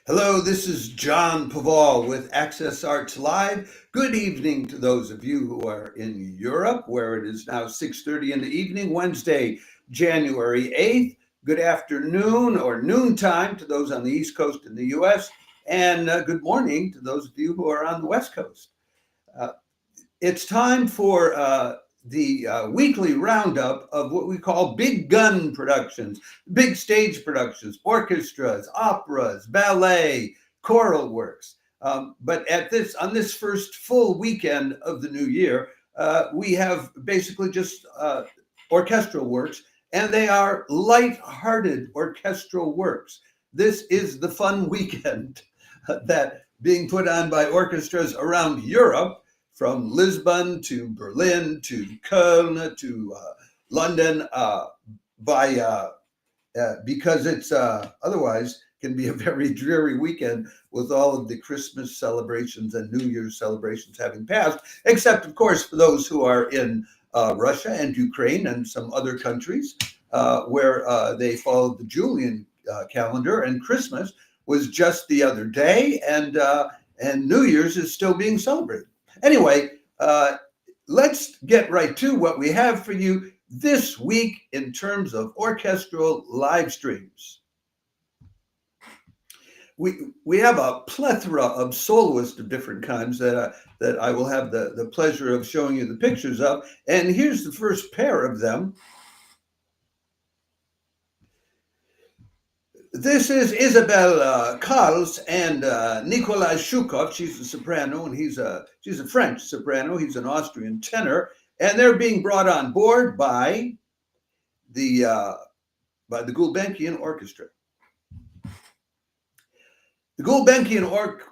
Hello, this is John Paval with Access Arts Live. Good evening to those of you who are in Europe, where it is now 6:30 in the evening, Wednesday, January 8th. Good afternoon or noontime to those on the East Coast in the U.S., and good morning to those of you who are on the West Coast. It's time for the weekly roundup of what we call big gun productions, big stage productions, orchestras, operas, ballet, choral works. But on this first full weekend of the new year, we have basically just orchestral works, and they are light-hearted orchestral works. This is the fun weekend that being put on by orchestras around Europe, from Lisbon to Berlin to Köln to London, because it's otherwise can be a very dreary weekend with all of the Christmas celebrations and New Year's celebrations having passed, except, of course, for those who are in Russia and Ukraine and some other countries where they followed the Julian calendar, and Christmas was just the other day, and New Year's is still being celebrated. Anyway, let's get right to what we have for you this week in terms of orchestral live streams. We have a plethora of soloists of different kinds that I will have the pleasure of showing you the pictures of. And here's the first pair of them. This is Isabelle Karls and Nikolai Shukov. She's a soprano, and she's a French soprano. He's an Austrian tenor, and they're being brought on board by the Gulbenkian Orchestra. The Gulbenkian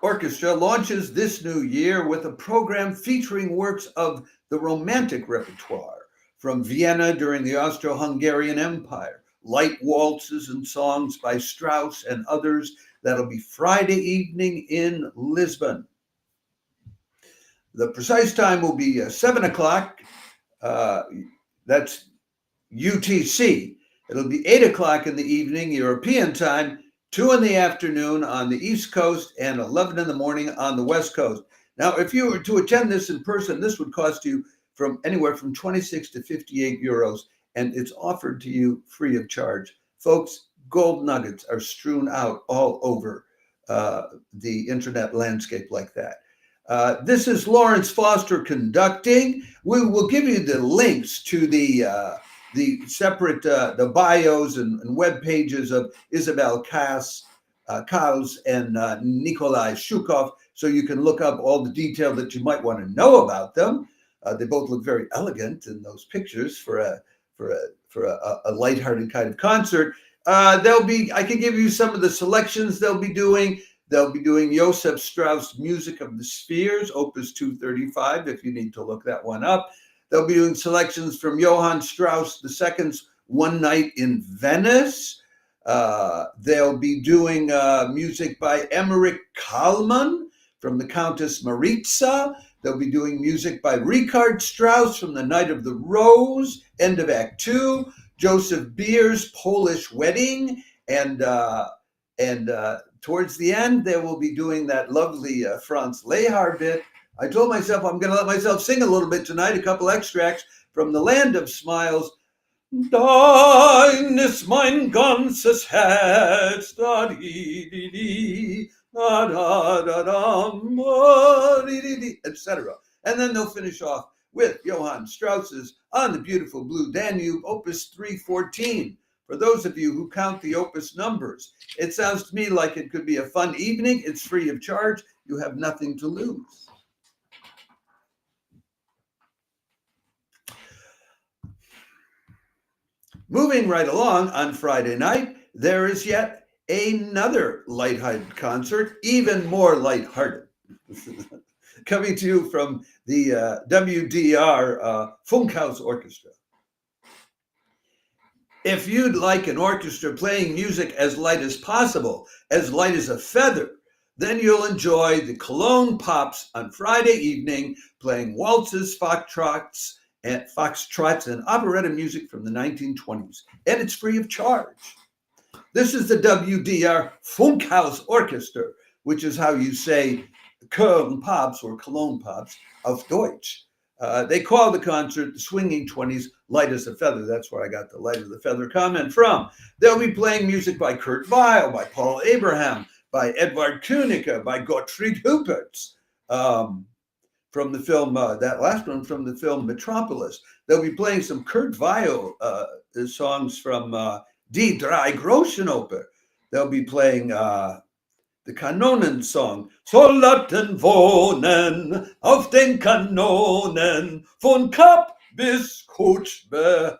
Orchestra launches this new year with a program featuring works of the Romantic repertoire from Vienna during the Austro-Hungarian Empire, light waltzes and songs by Strauss and others. That'll be Friday evening in Lisbon. The precise time will be 7 o'clock. That's UTC. It'll be 8 o'clock in the evening, European time, 2 in the afternoon on the East Coast, and 11 in the morning on the West Coast. Now, if you were to attend this in person, this would cost you from anywhere from 26 to 58 euros. And it's offered to you free of charge. Folks, gold nuggets are strewn out all over the internet landscape like that. This is Lawrence Foster conducting. We will give you the links to the separate the bios and web pages of Isabelle Karls and Nikolai Shukov, so you can look up all the detail that you might want to know about them. They both look very elegant in those pictures for a lighthearted kind of concert. I can give you some of the selections they'll be doing. They'll be doing Joseph Strauss' Music of the Spheres, Opus 235, if you need to look that one up. They'll be doing selections from Johann Strauss II's One Night in Venice. They'll be doing music by Emmerich Kallmann from the Countess Maritza. They'll be doing music by Richard Strauss from The Night of the Rose, end of Act 2, Joseph Bier's Polish Wedding, and towards the end, they will be doing that lovely Franz Lehár bit. I told myself I'm going to let myself sing a little bit tonight, a couple extracts from The Land of Smiles. Dein ist mein ganzes Herz, da di di di. Etc. And then they'll finish off with Johann Strauss's On the Beautiful Blue Danube, Opus 314. For those of you who count the opus numbers, it sounds to me like it could be a fun evening. It's free of charge. You have nothing to lose. Moving right along, on Friday night, there is yet another lighthearted concert, even more lighthearted, coming to you from the WDR Funkhaus Orchestra. If you'd like an orchestra playing music as light as possible, as light as a feather, then you'll enjoy the Cologne Pops on Friday evening, playing waltzes, foxtrots, and operetta music from the 1920s. And it's free of charge. This is the WDR Funkhaus Orchestra, which is how you say Köln Pops or Cologne Pops auf Deutsch. They call the concert the Swinging 20s, Light as a Feather. That's where I got the Light as a Feather comment from. They'll be playing music by Kurt Weill, by Paul Abraham, by Edvard Kunicke, by Gottfried Huppertz. From the film, that last one from the film Metropolis. They'll be playing some Kurt Weill songs from Die Drei Groschen Oper. They'll be playing the Kanonen song, Soldaten wohnen auf den Kanonen, von Kap bis Kutschbehar.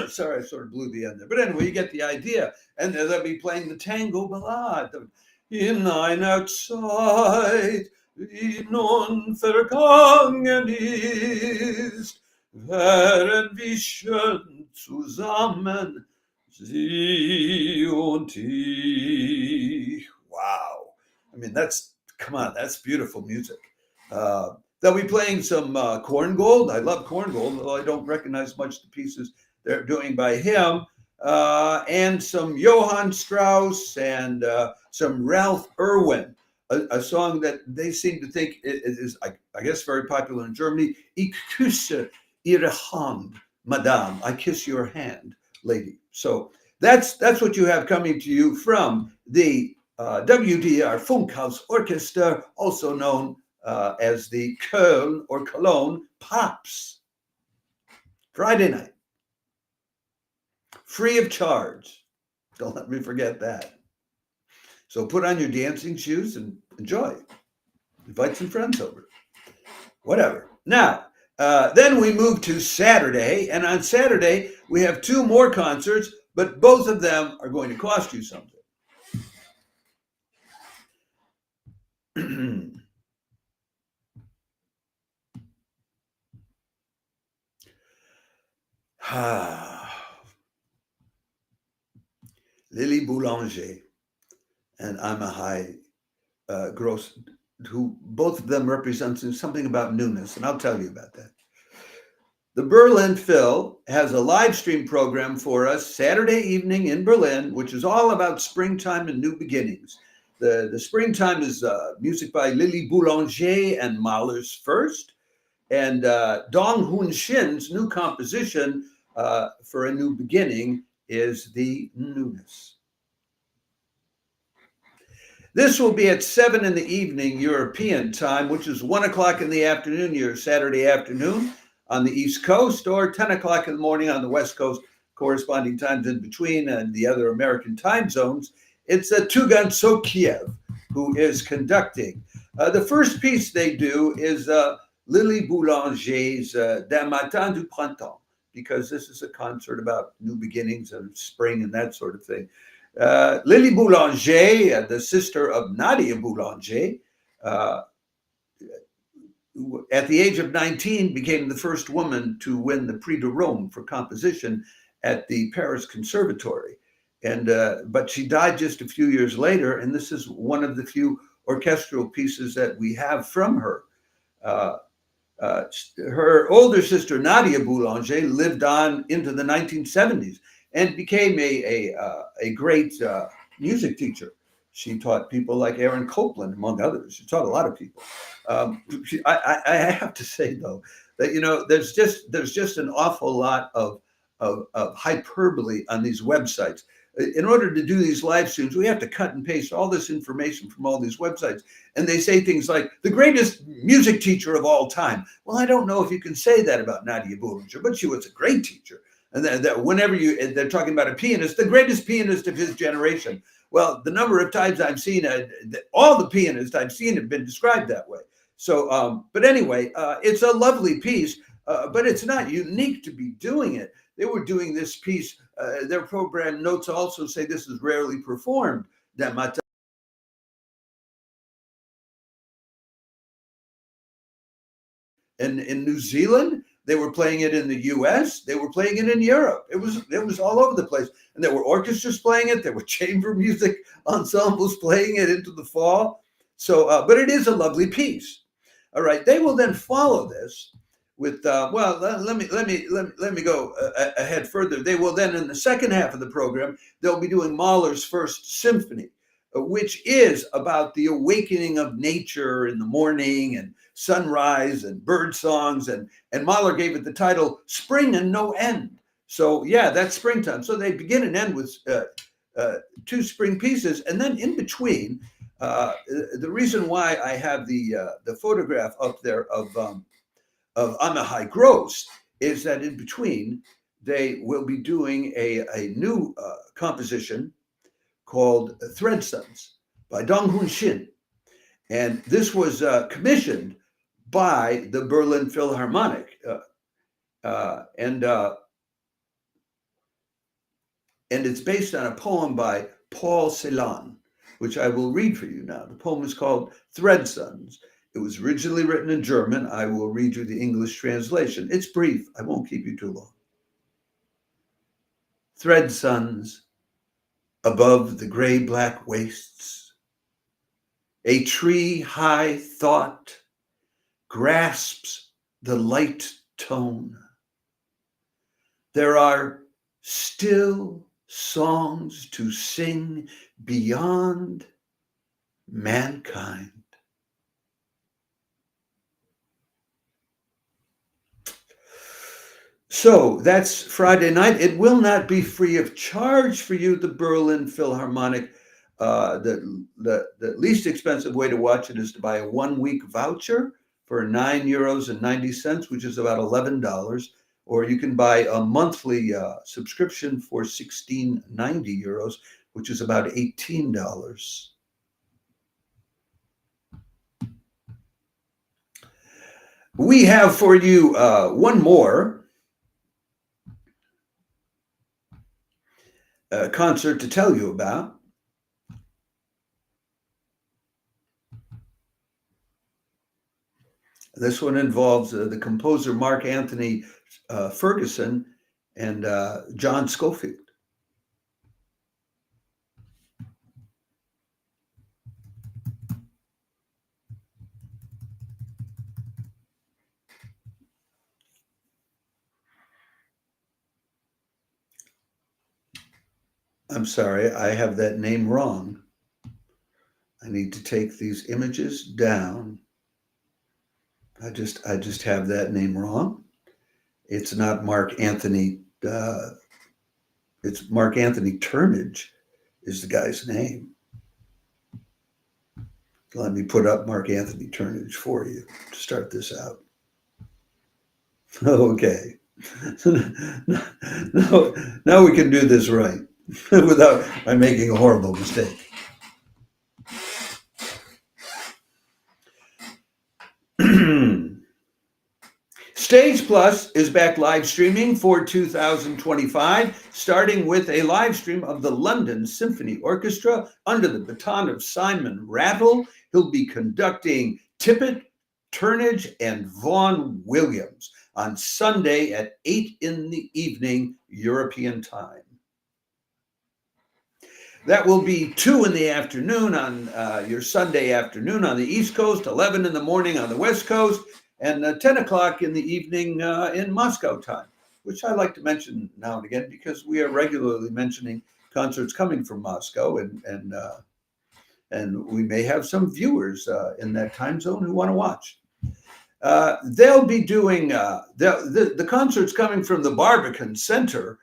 Sorry, I sort of blew the end there. But anyway, you get the idea. And they'll be playing the Tango Ballade. In einer Zeit, die nun vergangen ist, wären wir schön zusammen, sie und ich. Wow. I mean, that's beautiful music. They'll be playing some Korngold. I love Korngold, although I don't recognize much the pieces they're doing by him. And some Johann Strauss and some Ralph Irwin, a song that they seem to think is, I guess, very popular in Germany. Ich küsse Ihre Hand, Madame. I kiss your hand, lady. So that's what you have coming to you from the WDR Funkhaus Orchestra, also known as the Köln or Cologne Pops. Friday night. Free of charge. Don't let me forget that. So put on your dancing shoes and enjoy. Invite some friends over. Whatever. Now, then we move to Saturday. And on Saturday, we have two more concerts, but both of them are going to cost you something. Lily Boulanger and Amahai Gross, who both of them represent something about newness, and I'll tell you about that. The Berlin Phil has a live stream program for us Saturday evening in Berlin, which is all about springtime and new beginnings. The springtime is music by Lily Boulanger and Mahler's First, and Dong Hun Shin's new composition for a new beginning is the newness. This will be at 7 in the evening European time, which is 1 o'clock in the afternoon, your Saturday afternoon on the East Coast, or 10 o'clock in the morning on the West Coast, corresponding times in between and the other American time zones. It's Tugan Sokiev who is conducting. The first piece they do is Lily Boulanger's D'un Matin du Printemps, because this is a concert about new beginnings and spring and that sort of thing. Lily Boulanger, the sister of Nadia Boulanger, at the age of 19, became the first woman to win the Prix de Rome for composition at the Paris Conservatory. But she died just a few years later, and this is one of the few orchestral pieces that we have from her. Her older sister, Nadia Boulanger, lived on into the 1970s and became a great music teacher. She taught people like Aaron Copland, among others. She taught a lot of people. I have to say, though, that there's just an awful lot of hyperbole on these websites. In order to do these live streams, we have to cut and paste all this information from all these websites. And they say things like, the greatest music teacher of all time. Well, I don't know if you can say that about Nadia Boulanger, but she was a great teacher. And that whenever they're talking about a pianist, the greatest pianist of his generation. Well, the number of times I've seen all the pianists I've seen have been described that way. So, but anyway, it's a lovely piece, but it's not unique to be doing it. They were doing this piece. Their program notes also say this is rarely performed. In New Zealand, they were playing it in the U.S. They were playing it in Europe. It was all over the place, and there were orchestras playing it. There were chamber music ensembles playing it into the fall. So, but it is a lovely piece. All right, they will then follow this with let me go ahead further. They will then, in the second half of the program, they'll be doing Mahler's First Symphony, which is about the awakening of nature in the morning and sunrise and bird songs, and Mahler gave it the title Spring and No End. So yeah, that's springtime. So they begin and end with two spring pieces, and then in between, the reason why I have the photograph up there of Amahai Gross is that in between they will be doing a new composition called Thread Sons by Dong-Hoon Shin, and this was commissioned by the Berlin Philharmonic, and it's based on a poem by Paul Celan, which I will read for you now. The poem is called Thread Sons. It was originally written in German. I will read you the English translation. It's brief. I won't keep you too long. Thread sons, above the gray-black wastes, a tree-high thought grasps the light tone. There are still songs to sing beyond mankind. So that's Friday night. It will not be free of charge for you, the Berlin Philharmonic. The least expensive way to watch it is to buy a 1-week voucher for €9.90, which is about $11. Or you can buy a monthly subscription for €16.90, which is about $18. We have for you one more concert to tell you about. This one involves the composer Mark Anthony Ferguson and John Scofield. I'm sorry, I have that name wrong. I need to take these images down. I just have that name wrong. It's not Mark Anthony. It's Mark Anthony Turnage is the guy's name. Let me put up Mark Anthony Turnage for you to start this out. Okay. Now we can do this right without by making a horrible mistake. Stage Plus is back live streaming for 2025, starting with a live stream of the London Symphony Orchestra under the baton of Simon Rattle. He'll be conducting Tippet, Turnage, and Vaughan Williams on Sunday at 8 p.m. European time. That will be 2 p.m. on your Sunday afternoon on the East Coast, 11 a.m. on the West Coast, and 10 o'clock in the evening in Moscow time, which I like to mention now and again because we are regularly mentioning concerts coming from Moscow, and we may have some viewers in that time zone who want to watch. They'll be doing the concerts coming from the Barbican Center.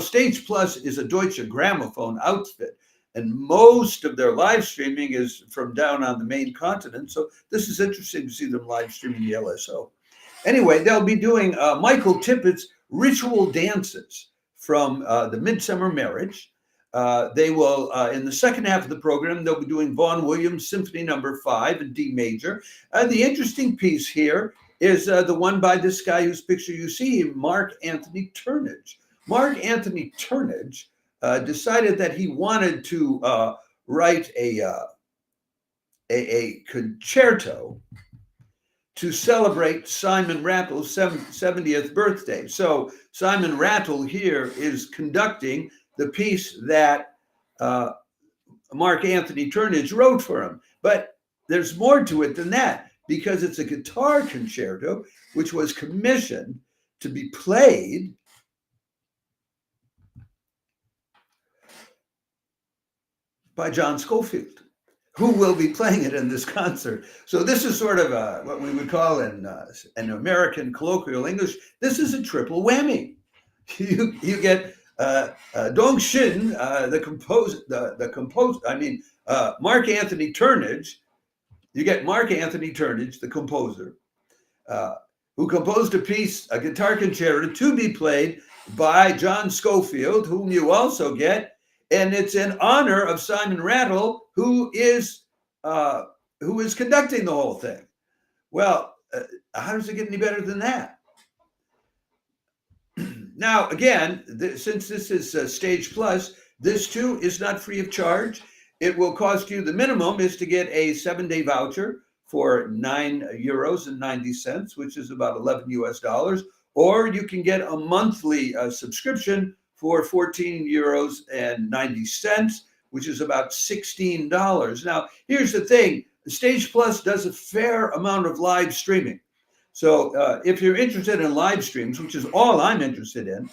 Stage Plus is a Deutsche Grammophon outfit, and most of their live streaming is from down on the main continent. So this is interesting to see them live streaming the LSO. Anyway, they'll be doing Michael Tippet's Ritual Dances from the Midsummer Marriage. They will, in the second half of the program, they'll be doing Vaughan Williams Symphony No. 5 in D major. The interesting piece here is the one by this guy whose picture you see, Mark Anthony Turnage. Mark Anthony Turnage decided that he wanted to write a concerto to celebrate Simon Rattle's 70th birthday. So Simon Rattle here is conducting the piece that Mark Anthony Turnage wrote for him. But there's more to it than that. because it's a guitar concerto which was commissioned to be played by John Scofield, who will be playing it in this concert. So this is sort of what we would call in American colloquial English, this is a triple whammy. You get Dong Shin, Mark Anthony Turnage. You get Mark Anthony Turnage, the composer, who composed a guitar concerto to be played by John Scofield, whom you also get, and it's in honor of Simon Rattle, who is conducting the whole thing. Well, how does it get any better than that? Now, again, since this is Stage Plus, this too is not free of charge. It will cost you, the minimum is to get a 7-day voucher for €9.90, which is about 11 US, or you can get a monthly subscription for €14.90, which is about $16. Now, here's the thing, Stage Plus does a fair amount of live streaming. So if you're interested in live streams, which is all I'm interested in,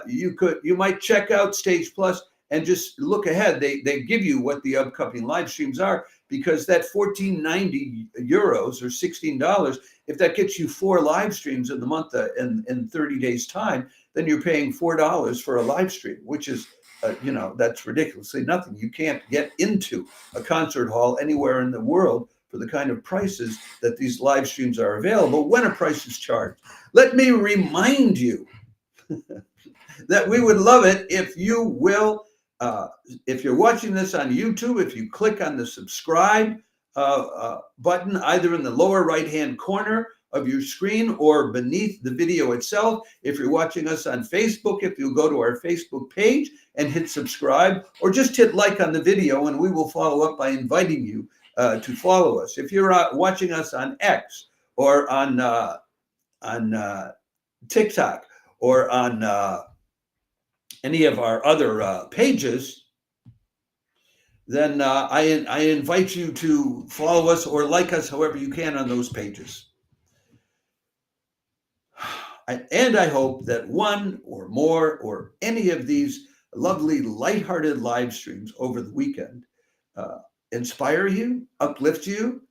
you might check out Stage Plus and just look ahead. They give you what the upcoming live streams are, because that €14.90 or $16, if that gets you 4 live streams in the month in 30 days time, then you're paying $4 for a live stream, which is that's ridiculously nothing. You can't get into a concert hall anywhere in the world for the kind of prices that these live streams are available when a price is charged. Let me remind you that we would love it if you will, if you're watching this on YouTube, if you click on the subscribe button, either in the lower right-hand corner of your screen or beneath the video itself. If you're watching us on Facebook, if you go to our Facebook page and hit subscribe, or just hit like on the video, and we will follow up by inviting you to follow us. If you're watching us on X or on TikTok or on any of our other pages, then I invite you to follow us or like us however you can on those pages. And I hope that one or more or any of these lovely lighthearted live streams over the weekend inspire you, uplift you,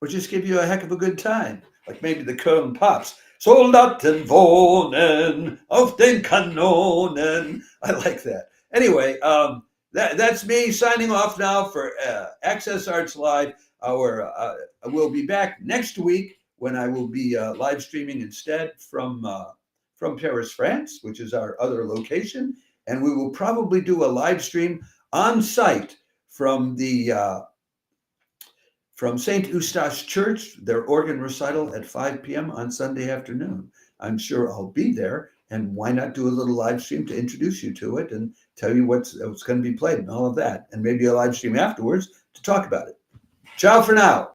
or just give you a heck of a good time. Like maybe the Cologne Pops. Soldaten wohnen auf den Kanonen. I like that. Anyway, that's me signing off now for Access Arts Live. We'll be back next week when I will be live streaming instead from Paris, France, which is our other location. And we will probably do a live stream on site from St. Eustache Church, their organ recital at 5 p.m. on Sunday afternoon. I'm sure I'll be there, and why not do a little live stream to introduce you to it and tell you what's going to be played and all of that, and maybe a live stream afterwards to talk about it. Ciao for now.